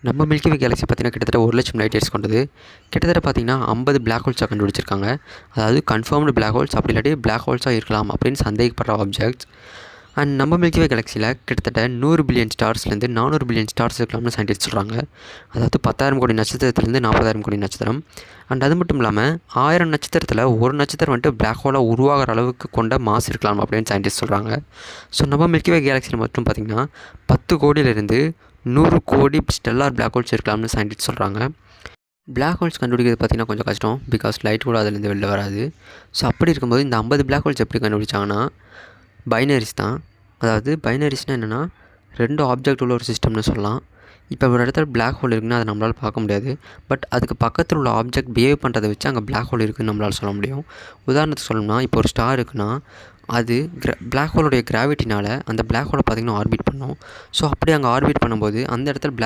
நம்ம மில்கி வே கேலக்ஸி பார்த்திங்கன்னா கிட்டத்தட்ட 1,00,000 லைட் இயர்ஸ் கொண்டது. கிட்டத்தட்ட பார்த்திங்கன்னா 50 பிளாக் ஹோல்ஸாக கண்டுபிடிச்சிருக்காங்க. அதாவது கன்ஃபர்ம்டு பிளாக் ஹோல்ஸ், அப்படி இல்லாட்டி பிளாக் ஹோல்ஸாக இருக்கலாம் அப்படின்னு சந்தேகப்படுற ஆப்ஜெக்ட்ஸ். அண்ட் நம்ம மில்கி வே கேலக்ஸியில் கிட்டத்தட்ட 100 பில்லியன் ஸ்டார்ஸ்லேருந்து 400 பில்லியன் ஸ்டார்ஸ் இருக்கலாம்னு சயின்டிஸ்ட் சொல்கிறாங்க. அதாவது 10,000 கோடி நட்சத்திரத்துலேருந்து 40,000 கோடி நட்சத்திரம். அண்ட் அது மட்டும் இல்லாமல் 1000 நட்சத்திரத்தில் ஒரு நட்சத்திரம் வந்துட்டு பிளாக் ஹோலாக உருவாகிற அளவுக்கு கொண்ட மாஸ் இருக்கலாம் அப்படின்னு சயின்டிஸ்ட் சொல்கிறாங்க. ஸோ நம்ம மில்கி வே கேலக்ஸியில் மட்டும் பார்த்திங்கன்னா 10 கோடியிலிருந்து 100 கோடி ஸ்டெல்லார் பிளாக் ஹோல்ஸ் இருக்கலாம்னு சயின்டிஸ்ட் சொல்கிறாங்க. பிளாக் ஹோல்ஸ் கண்டுபிடிக்கிறது பார்த்திங்கன்னா கொஞ்சம் கஷ்டம். பிகாஸ் லைட் கூட அதுலேருந்து வெளில வராது. ஸோ அப்படி இருக்கும்போது இந்த 50 பிளாக் ஹோல்ஸ் எப்படி கண்டுபிடிச்சாங்கன்னா பைனரிஸ் தான். அதாவது பைனரிஸ்னால் என்னென்னா 2 ஆப்ஜெக்ட் உள்ள ஒரு சிஸ்டம்னு சொல்லலாம். இப்போ ஒரு இடத்துல பிளாக் ஹோல் இருக்குன்னா அதை நம்மளால் பார்க்க முடியாது. பட் அதுக்கு பக்கத்தில் உள்ள ஆப்ஜெக்ட் பிஹேவ் பண்ணுறதை வச்சு அங்கே பிளாக் ஹோல் இருக்குதுன்னு நம்மளால் சொல்ல முடியும். உதாரணத்துக்கு சொல்லணும்னா இப்போ ஒரு ஸ்டார் இருக்குன்னா அது பிளாக் ஹோலுடைய கிராவிட்டினால் அந்த பிளாக் ஹோலை பார்த்திங்கன்னா ஆர்பிட் பண்ணும். ஸோ அப்படி அங்கே ஆர்பிட் பண்ணும்போது அந்த இடத்துல பிளாக்